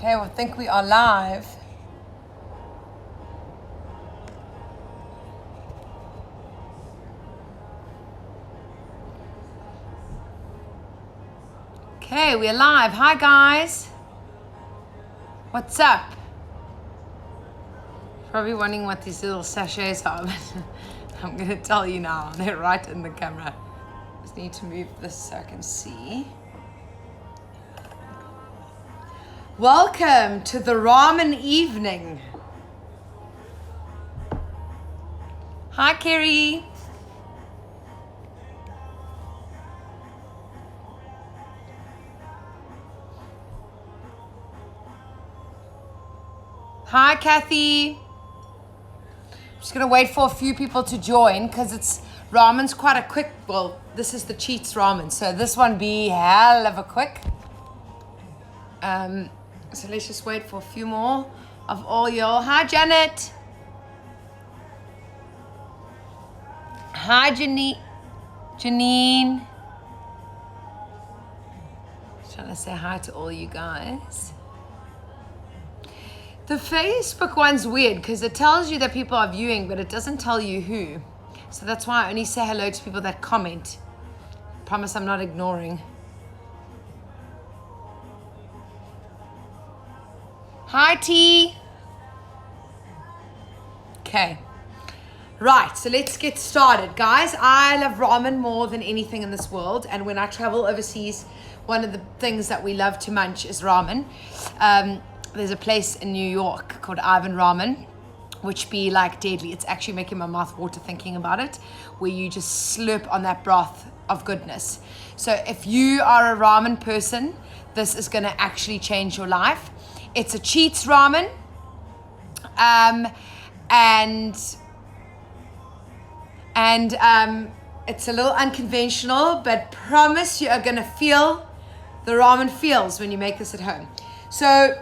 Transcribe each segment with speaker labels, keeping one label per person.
Speaker 1: Okay, well, I think we are live. Okay, we're live. Hi, guys. What's up? Probably wondering what these little sachets are, but I'm going to tell you now. They're right in the camera. Just need to move this so I can see. Welcome to the ramen evening. Hi, Kerry. Hi, Kathy. I'm just going to wait for a few people to join because ramen's quite a quick, well, this is the Cheats ramen, so this one be hell of a quick. So let's just wait for a few more of all y'all. Hi, Janet. Hi, Janine. Just trying to say hi to all you guys. The Facebook one's weird because it tells you that people are viewing, but it doesn't tell you who. So that's why I only say hello to people that comment. Promise I'm not ignoring. Hi, T. Okay. Right, so let's get started. Guys, I love ramen more than anything in this world. And when I travel overseas, one of the things that we love to munch is ramen. There's a place in New York called Ivan Ramen, which be like deadly. It's actually making my mouth water thinking about it, where you just slurp on that broth of goodness. So if you are a ramen person, this is going to actually change your life. It's a Cheats ramen, and it's a little unconventional, but promise you are going to feel the ramen feels when you make this at home. So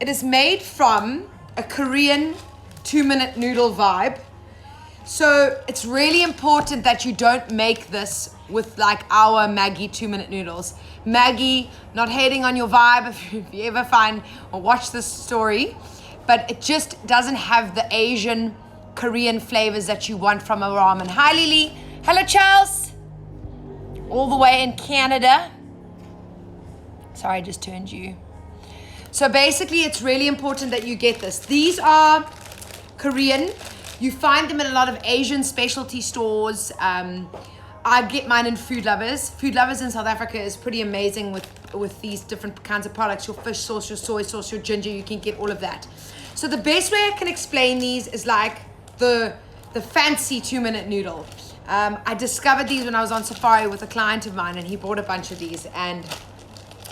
Speaker 1: it is made from a Korean 2-minute noodle vibe. So it's really important that you don't make this with like our Maggi 2-minute noodles. Maggi, not hating on your vibe if you ever find or watch this story, but it just doesn't have the Asian Korean flavors that you want from a ramen. Hi, Lily. Hello, Charles. All the way in Canada. Sorry, I just turned you. So basically, it's really important that you get this. These are Korean. You find them in a lot of Asian specialty stores. I get mine in Food Lovers. Food Lovers in South Africa is pretty amazing with these different kinds of products. Your fish sauce, your soy sauce, your ginger, you can get all of that. So the best way I can explain these is like the fancy 2-minute noodle. I discovered these when I was on safari with a client of mine, and he bought a bunch of these, and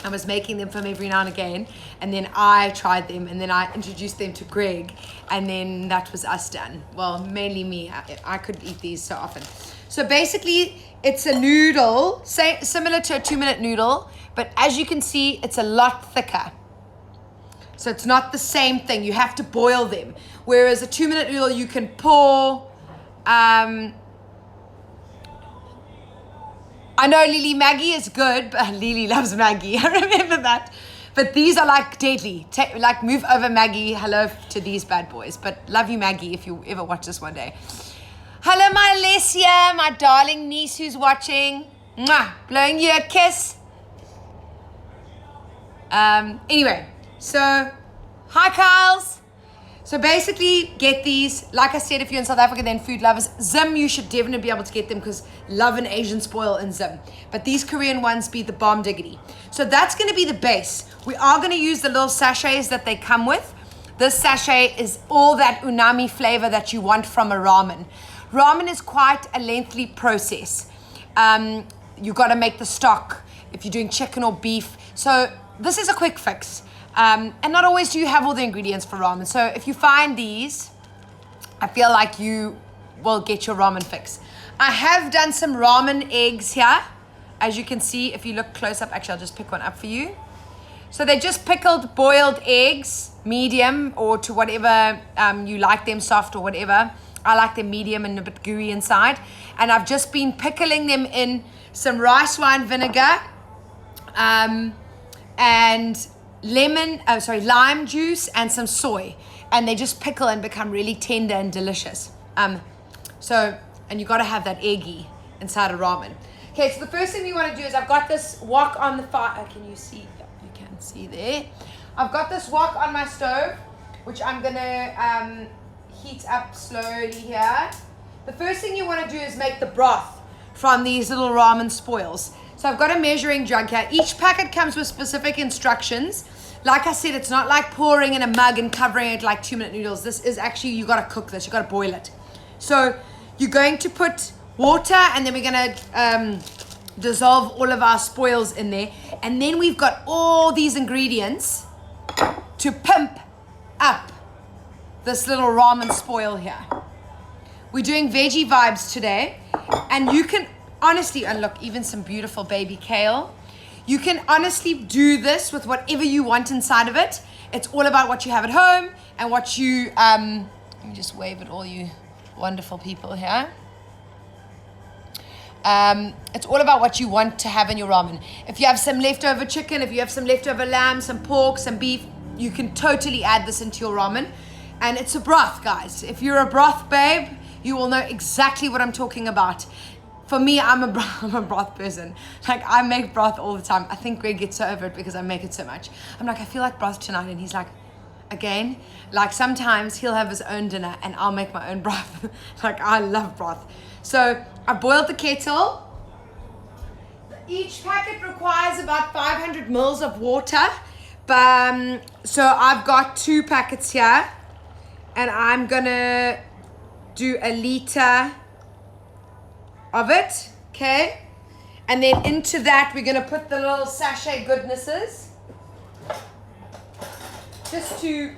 Speaker 1: I was making them for him every now and again, and then I tried them, and then I introduced them to Greg, and then that was us done. Well, mainly me. I could eat these so often. So basically, it's a noodle, similar to a 2-minute noodle, but as you can see, it's a lot thicker. So it's not the same thing. You have to boil them. Whereas a 2-minute noodle, you can pour. I know Lily Maggie is good, but Lily loves Maggie. I remember that. But these are like deadly. Like move over Maggie. Hello to these bad boys. But love you, Maggie, if you ever watch this one day. Hello, my Alessia, my darling niece who's watching. Mwah, blowing you a kiss. Anyway, so hi, Kyles. So basically, get these. Like I said, if you're in South Africa, then Food Lovers. Zim, you should definitely be able to get them because love an Asian spoil in Zim. But these Korean ones be the bomb diggity. So that's going to be the base. We are going to use the little sachets that they come with. This sachet is all that unami flavor that you want from a ramen. Ramen is quite a lengthy process. You got to make the stock if you're doing chicken or beef. So this is a quick fix. And not always do you have all the ingredients for ramen. So if you find these, I feel like you will get your ramen fix. I have done some ramen eggs here. As you can see, if you look close up, actually, I'll just pick one up for you. So they're just pickled, boiled eggs, medium, or to whatever you like them, soft or whatever. I like them medium and a bit gooey inside. And I've just been pickling them in some rice wine vinegar and lime juice and some soy, and they just pickle and become really tender and delicious. And you got to have that eggy inside a ramen. Okay, so the first thing we want to do is I've got this wok on the fire. Can you see? You can see there. I've got this wok on my stove, which I'm gonna heat up slowly here. The first thing you want to do is make the broth from these little ramen spoils. So I've got a measuring jug here. Each packet comes with specific instructions. Like I said, it's not like pouring in a mug and covering it like 2-minute noodles. This is actually, you got to cook this, you got to boil it. So you're going to put water, and then we're going to dissolve all of our spoils in there. And then we've got all these ingredients to pimp up this little ramen spoil here. We're doing veggie vibes today, and you can honestly, and look, even some beautiful baby kale. You can honestly do this with whatever you want inside of it. It's all about what you have at home and what you, let me just wave at all you wonderful people here. It's all about what you want to have in your ramen. If you have some leftover chicken, if you have some leftover lamb, some pork, some beef, you can totally add this into your ramen. And it's a broth, guys. If you're a broth babe, you will know exactly what I'm talking about. For me, I'm a broth person. Like, I make broth all the time. I think Greg gets so over it because I make it so much. I'm like, I feel like broth tonight. And he's like, again? Like, sometimes he'll have his own dinner and I'll make my own broth. Like, I love broth. So I boiled the kettle. Each packet requires about 500 mils of water. So I've got 2 packets here. And I'm going to do 1 liter of it, okay? And then into that, we're gonna put the little sachet goodnesses just to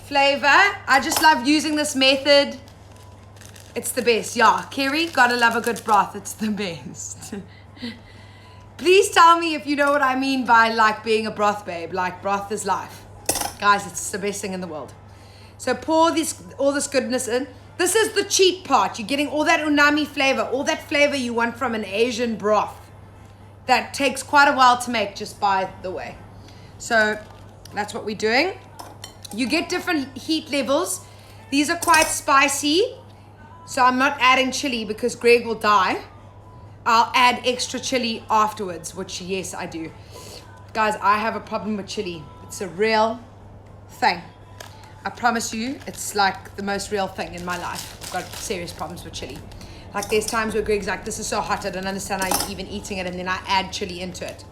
Speaker 1: flavor. I just love using this method. It's the best. Yeah, Kerry, gotta love a good broth. It's the best. Please tell me if you know what I mean by like being a broth babe. Like, broth is life. Guys, it's the best thing in the world. So pour all this goodness in. This is the cheap part. You're getting all that umami flavor, all that flavor you want from an Asian broth. That takes quite a while to make, just by the way. So that's what we're doing. You get different heat levels. These are quite spicy, so I'm not adding chili because Greg will die. I'll add extra chili afterwards, which yes, I do. Guys, I have a problem with chili. It's a real thing. I promise you, it's like the most real thing in my life. I've got serious problems with chili. Like, there's times where Greg's like, this is so hot, I don't understand how you're even eating it, and then I add chili into it.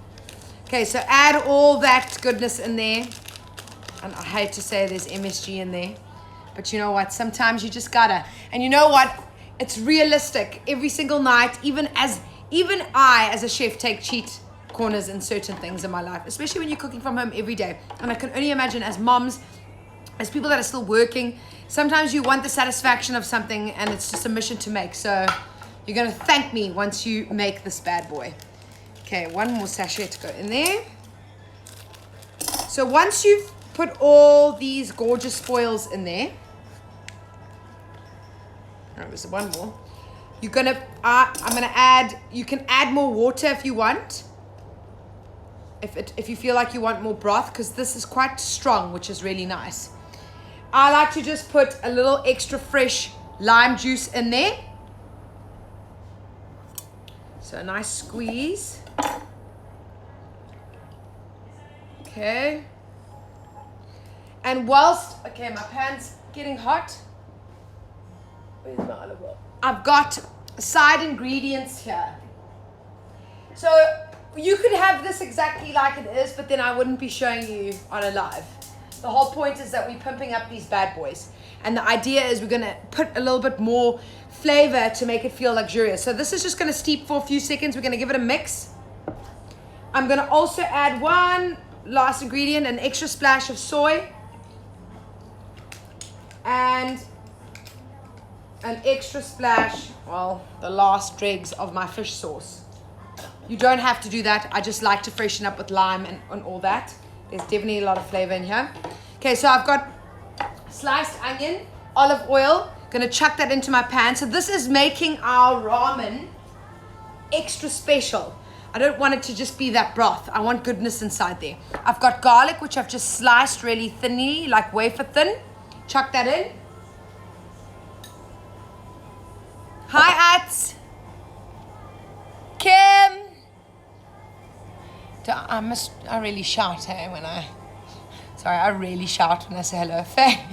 Speaker 1: Okay, so add all that goodness in there. And I hate to say there's MSG in there, but you know what? Sometimes you just gotta. And you know what? It's realistic. Every single night, even I, as a chef, take cheat corners in certain things in my life, especially when you're cooking from home every day. And I can only imagine as moms, as people that are still working, sometimes you want the satisfaction of something and it's just a mission to make. So you're going to thank me once you make this bad boy. Okay, 1 more sachet to go in there. So once you've put all these gorgeous spoils in there, oh, there's 1 more. You're going to, I'm going to add, you can add more water if you want. If you feel like you want more broth, because this is quite strong, which is really nice. I like to just put a little extra fresh lime juice in there. So a nice squeeze. Okay. And whilst, okay, my pan's getting hot. Where's my olive oil? I've got side ingredients here. So you could have this exactly like it is, but then I wouldn't be showing you on a live. The whole point is that we're pumping up these bad boys. And the idea is we're going to put a little bit more flavor to make it feel luxurious. So this is just going to steep for a few seconds. We're going to give it a mix. I'm going to also add 1 last ingredient, an extra splash of soy. And an extra splash, well, the last dregs of my fish sauce. You don't have to do that. I just like to freshen up with lime and all that. There's definitely a lot of flavor in here. Okay, so I've got sliced onion, olive oil. Gonna chuck that into my pan. So this is making our ramen extra special. I don't want it to just be that broth. I want goodness inside there. I've got garlic, which I've just sliced really thinly, like wafer thin. Chuck that in. Hi, Ats. Kim. I really shout, hey, when I... Sorry, I really shout when I say hello. Faye.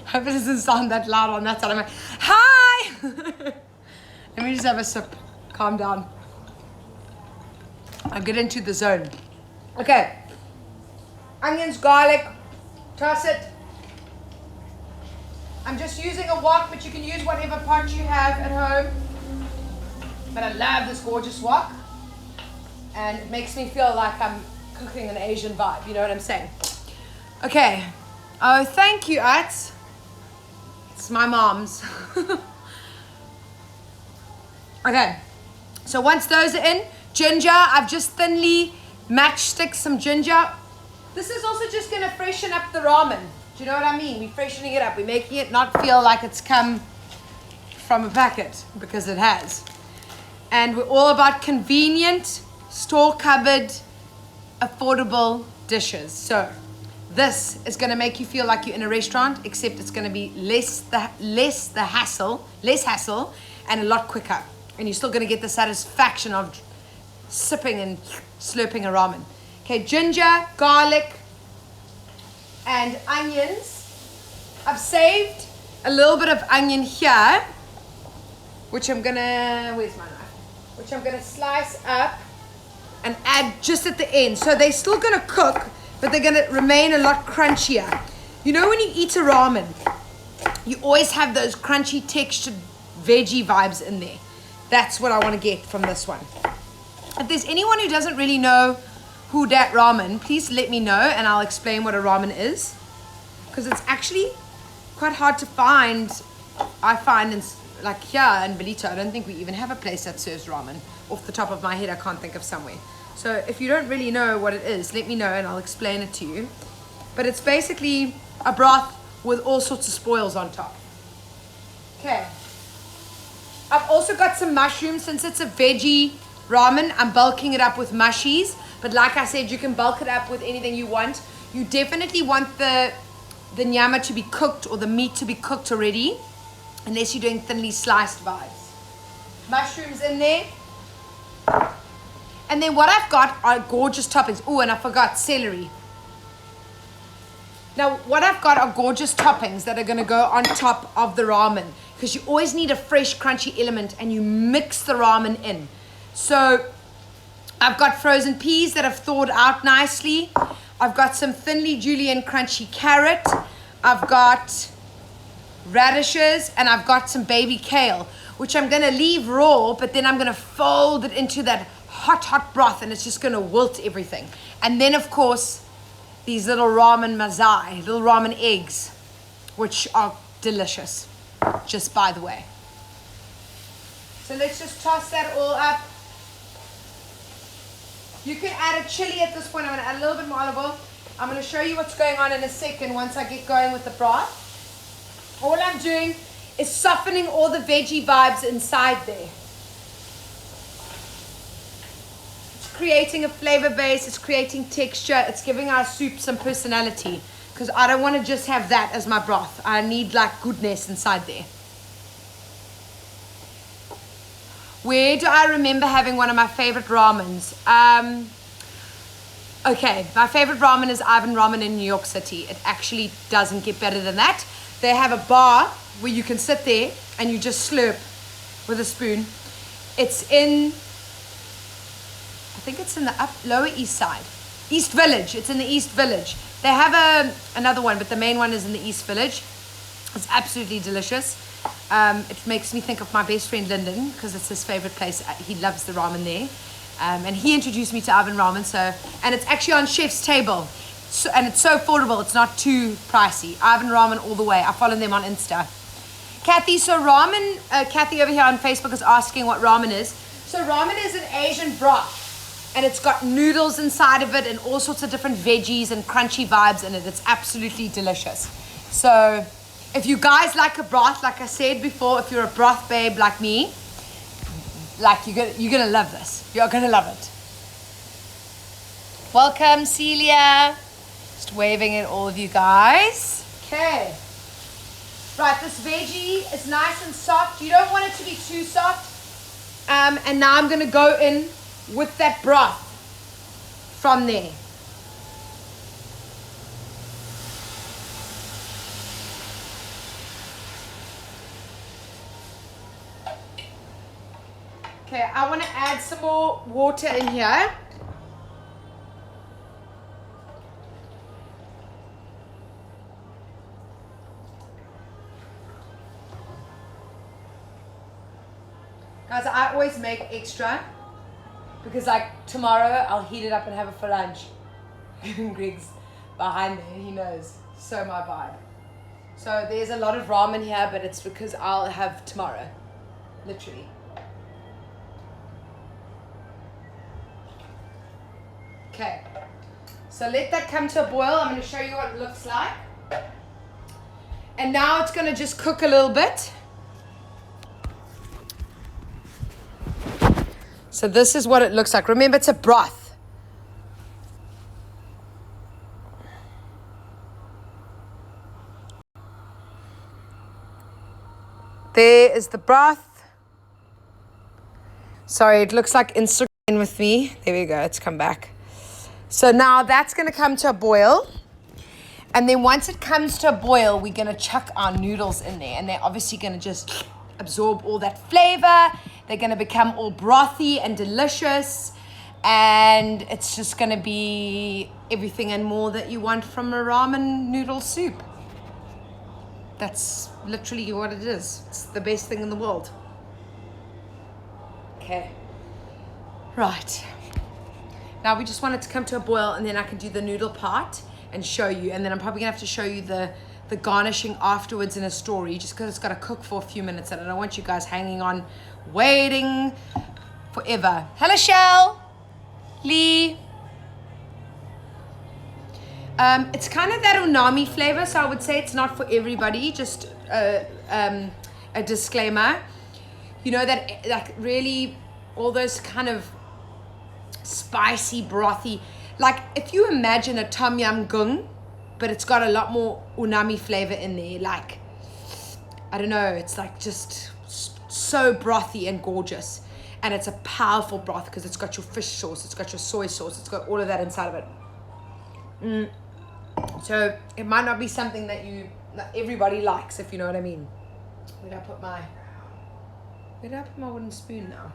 Speaker 1: Hope it doesn't sound that loud on that side. I'm like, hi! Let me just have a sip. Calm down. I'll get into the zone. Okay. Onions, garlic. Toss it. I'm just using a wok, but you can use whatever pot you have at home. But I love this gorgeous wok. And it makes me feel like I'm cooking an Asian vibe. You know what I'm saying? Okay. Oh, thank you, Ats. It's my mom's. Okay. So once those are in, ginger, I've just thinly matchsticked some ginger. This is also just going to freshen up the ramen. Do you know what I mean? We're freshening it up. We're making it not feel like it's come from a packet, because it has. And we're all about convenient, store-cupboard, affordable dishes. So this is going to make you feel like you're in a restaurant, except it's going to be less hassle, and a lot quicker. And you're still going to get the satisfaction of sipping and slurping a ramen. Okay, ginger, garlic, and onions. I've saved a little bit of onion here, which I'm gonna, where's my knife? Which I'm gonna slice up and add just at the end. So they're still gonna cook, but they're gonna remain a lot crunchier. You know when you eat a ramen, you always have those crunchy textured veggie vibes in there. That's what I want to get from this one. If there's anyone who doesn't really know who dat ramen, please let me know and I'll explain what a ramen is, because it's actually quite hard to find. I find in like here in Belito, I don't think we even have a place that serves ramen. Off the top of my head, I can't think of somewhere. So if you don't really know what it is, let me know and I'll explain it to you. But it's basically a broth with all sorts of spoils on top. Okay. I've also got some mushrooms. Since it's a veggie ramen, I'm bulking it up with mushies. But like I said, you can bulk it up with anything you want. You definitely want the nyama to be cooked, or the meat to be cooked already, unless you're doing thinly sliced vibes. Mushrooms in there. And then what I've got are gorgeous toppings. Oh, and I forgot celery. Now, what I've got are gorgeous toppings that are going to go on top of the ramen, because you always need a fresh, crunchy element, and you mix the ramen in. So I've got frozen peas that I've thawed out nicely. I've got some thinly julienne crunchy carrot. I've got radishes, and I've got some baby kale, which I'm going to leave raw, but then I'm going to fold it into that hot broth, and it's just going to wilt everything. And then, of course, these little ramen mazai, little ramen eggs, which are delicious, just by the way. So let's just toss that all up. You can add a chili at this point. I'm going to add a little bit more olive oil. I'm going to show you what's going on in a second once I get going with the broth. All I'm doing is softening all the veggie vibes inside there. Creating a flavor base, it's creating texture, it's giving our soup some personality, because I don't want to just have that as my broth. I need like goodness inside there. Where do I remember having one of my favorite ramens? Okay, my favorite ramen is Ivan Ramen in New York City. It actually doesn't get better than that. They have a bar where you can sit there and you just slurp with a spoon. It's in, I think it's in the lower east side. East Village. It's in the East Village. They have another one, but the main one is in the East Village. It's absolutely delicious. It makes me think of my best friend Lyndon, because it's his favorite place. He loves the ramen there. And he introduced me to Ivan Ramen. And it's actually on Chef's Table. So, and it's so affordable. It's not too pricey. Ivan Ramen all the way. I follow them on Insta. Kathy, so ramen, Kathy over here on Facebook is asking what ramen is. So ramen is an Asian broth. And it's got noodles inside of it and all sorts of different veggies and crunchy vibes in it. It's absolutely delicious. So if you guys like a broth, like I said before, if you're a broth babe like me, like you're gonna love this. You're gonna love it. Welcome, Celia. Just waving at all of you guys. Okay. Right, this veggie is nice and soft. You don't want it to be too soft. And now I'm gonna go in with that broth from there. Okay, I want to add some more water in here. Guys, I always make extra because like tomorrow I'll heat it up and have it for lunch. Greg's behind there, he knows. So my vibe. So there's a lot of ramen here, but it's because I'll have tomorrow. Literally. Okay, so let that come to a boil. I'm going to show you what it looks like. And now it's going to just cook a little bit. So this is what it looks like. Remember, it's a broth. There is the broth. Sorry, it looks like Instagram with me. There we go, it's come back. So now that's going to come to a boil. And then once it comes to a boil, we're going to chuck our noodles in there. And they're obviously going to just absorb all that flavor. They're going to become all brothy and delicious. And it's just going to be everything and more that you want from a ramen noodle soup. That's literally what it is. It's the best thing in the world. Okay. Right. Now we just want it to come to a boil, and then I can do the noodle part and show you. And then I'm probably gonna have to show you the garnishing afterwards in a story, just because it's got to cook for a few minutes, and I don't want you guys hanging on, waiting forever. Hello, Shell. Lee. It's kind of that umami flavor, so I would say it's not for everybody. Just a disclaimer. You know that like really all those kind of spicy, brothy, like if you imagine a tom yum goong, but it's got a lot more umami flavor in there, like I don't know, it's like just so brothy and gorgeous, and it's a powerful broth because it's got your fish sauce, it's got your soy sauce, it's got all of that inside of it. So it might not be something that everybody likes, if you know what I mean. Where did I put my wooden spoon now?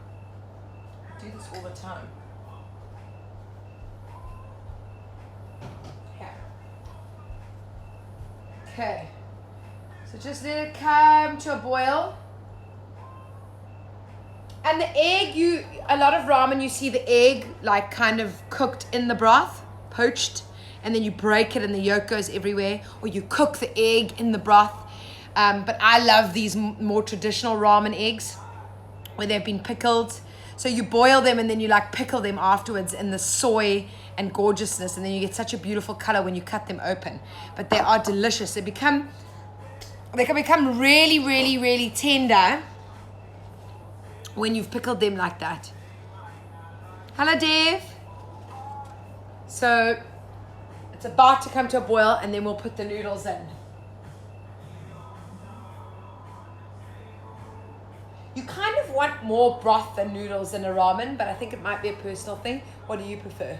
Speaker 1: I do this all the time. Okay, so just let it come to a boil. And the egg, a lot of ramen, you see the egg like kind of cooked in the broth, poached, and then you break it and the yolk goes everywhere, or you cook the egg in the broth. But I love these more traditional ramen eggs where they've been pickled. So you boil them and then you like pickle them afterwards in the soy and gorgeousness, and then you get such a beautiful color when you cut them open. But they are delicious. They can become really, really, really tender when you've pickled them like that. Hello, Dave. So it's about to come to a boil, and then we'll put the noodles in. You kind of want more broth than noodles in a ramen, but I think it might be a personal thing. What do you prefer?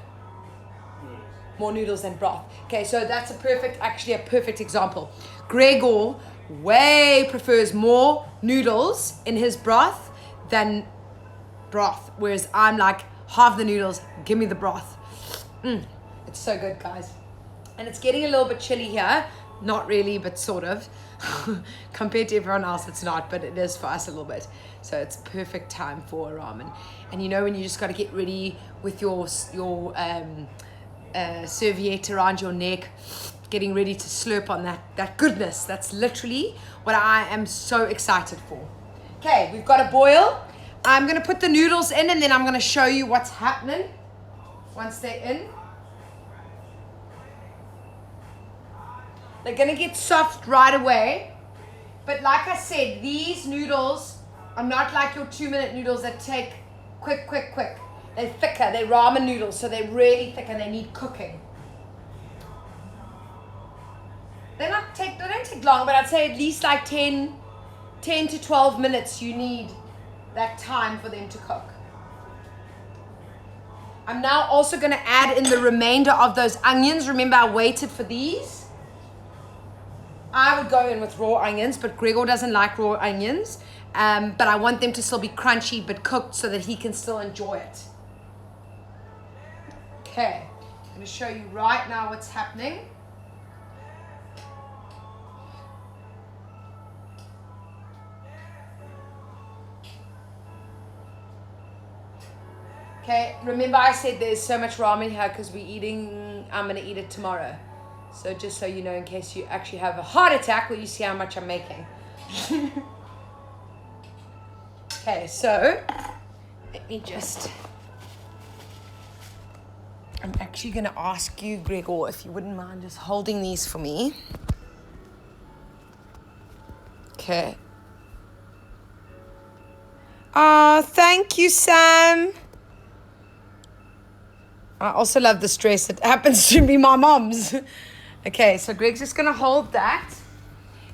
Speaker 1: More noodles than broth. Okay, so that's actually a perfect example. Gregor way prefers more noodles in his broth than broth, whereas I'm like, halve the noodles, give me the broth. It's so good, guys. And it's getting a little bit chilly here. Not really, but sort of. Compared to everyone else, it's not, but it is for us a little bit. So it's perfect time for a ramen. And you know when you just got to get ready with your serviette around your neck, getting ready to slurp on that goodness. That's literally what I am so excited for. Okay, we've got a boil. I'm going to put the noodles in, and then I'm going to show you what's happening once they're in. They're going to get soft right away. But like I said, these noodles are not like your 2-minute noodles that take quick. They're thicker. They're ramen noodles, so they're really thick and they need cooking. They don't take long, but I'd say at least like 10 to 12 minutes you need that time for them to cook. I'm now also going to add in the remainder of those onions. Remember, I waited for these. I would go in with raw onions, but Gregor doesn't like raw onions. But I want them to still be crunchy but cooked so that he can still enjoy it. Okay, I'm going to show you right now what's happening. Okay, remember I said there's so much ramen here because I'm going to eat it tomorrow. So just so you know, in case you actually have a heart attack when you see how much I'm making. Okay, so let me just... I'm actually going to ask you, Gregor, if you wouldn't mind just holding these for me. Okay. Oh, thank you, Sam. I also love this dress. It happens to be my mom's. Okay, so Greg's just going to hold that.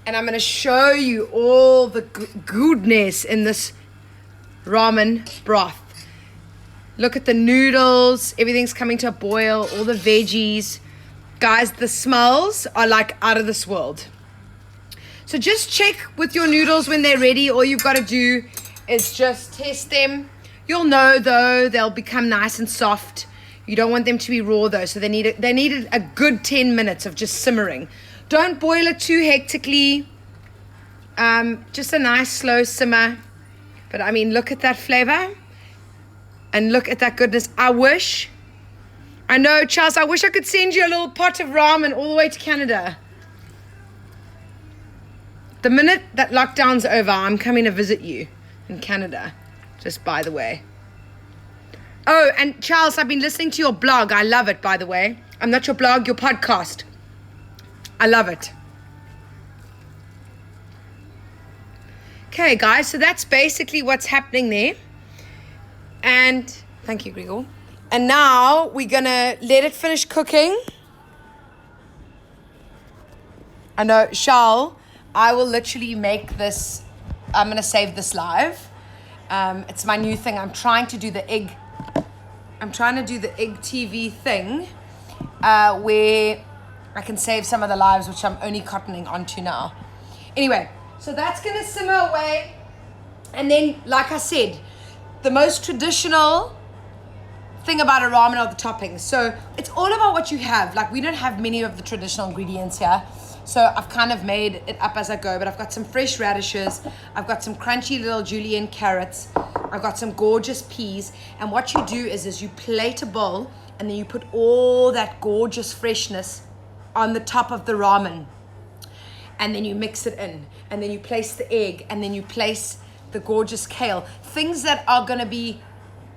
Speaker 1: And I'm going to show you all the goodness in this ramen broth. Look at the noodles. Everything's coming to a boil. All the veggies. Guys, the smells are like out of this world. So just check with your noodles when they're ready. All you've got to do is just test them. You'll know, though, they'll become nice and soft. You don't want them to be raw, though, so they needed a good 10 minutes of just simmering. Don't boil it too hectically. Just a nice slow simmer. But, I mean, look at that flavor. And look at that goodness. I know, Charles, I wish I could send you a little pot of ramen all the way to Canada. The minute that lockdown's over, I'm coming to visit you in Canada. Just by the way. Oh, and Charles, I've been listening to your blog. I love it, by the way. I'm not your blog, your podcast. I love it. Okay, guys, so that's basically what's happening there. And thank you, Gregor. And now we're going to let it finish cooking. I know, Charles, I will literally make this. I'm going to save this live. It's my new thing. I'm trying to do the egg TV thing where I can save some of the lives, which I'm only cottoning onto now. Anyway, so that's going to simmer away. And then, like I said, the most traditional thing about a ramen are the toppings. So it's all about what you have. Like, we don't have many of the traditional ingredients here. So I've kind of made it up as I go, but I've got some fresh radishes. I've got some crunchy little julienne carrots. I've got some gorgeous peas. And what you do is you plate a bowl and then you put all that gorgeous freshness on the top of the ramen. And then you mix it in. And then you place the egg. And then you place the gorgeous kale. Things that are going to be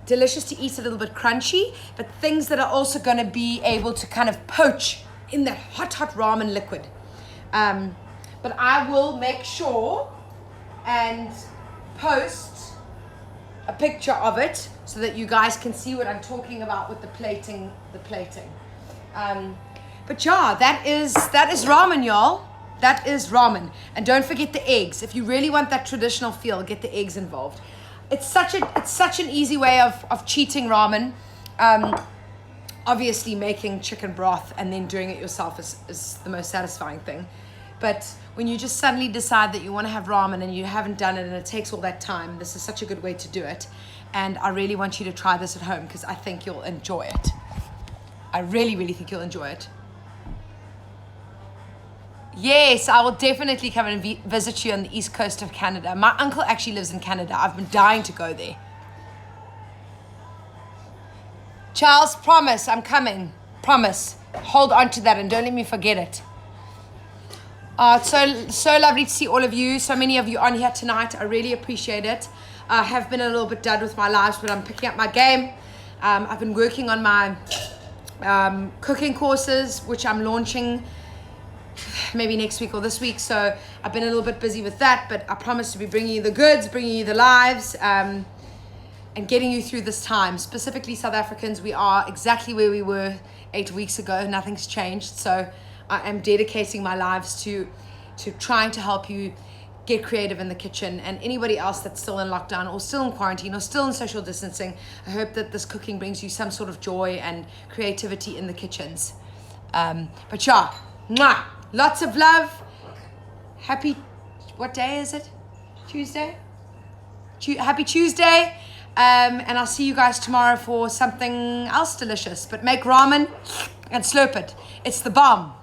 Speaker 1: delicious to eat, a little bit crunchy, but things that are also going to be able to kind of poach in that hot ramen liquid. But I will make sure and post a picture of it so that you guys can see what I'm talking about with the plating. But yeah, that is ramen, y'all. That is ramen. And don't forget the eggs. If you really want that traditional feel, get the eggs involved. It's such an easy way of cheating ramen. Obviously, making chicken broth and then doing it yourself is the most satisfying thing. But when you just suddenly decide that you want to have ramen and you haven't done it and it takes all that time, this is such a good way to do it. And I really want you to try this at home because I think you'll enjoy it. I really, really think you'll enjoy it. Yes, I will definitely come and visit you on the east coast of Canada. My uncle actually lives in Canada. I've been dying to go there. Charles, promise, I'm coming. Promise. Hold on to that and don't let me forget it. It's so lovely to see all of you. So many of you on here tonight. I really appreciate it. I have been a little bit done with my lives, but I'm picking up my game. I've been working on my cooking courses, which I'm launching maybe next week or this week. So I've been a little bit busy with that, but I promise to be bringing you the goods, bringing you the lives, and getting you through this time. Specifically South Africans, we are exactly where we were 8 weeks ago. Nothing's changed. So I am dedicating my lives to trying to help you get creative in the kitchen. And anybody else that's still in lockdown or still in quarantine or still in social distancing, I hope that this cooking brings you some sort of joy and creativity in the kitchens. But yeah, mwah, lots of love. Happy, what day is it? Tuesday? Happy Tuesday. And I'll see you guys tomorrow for something else delicious. But make ramen and slurp it. It's the bomb.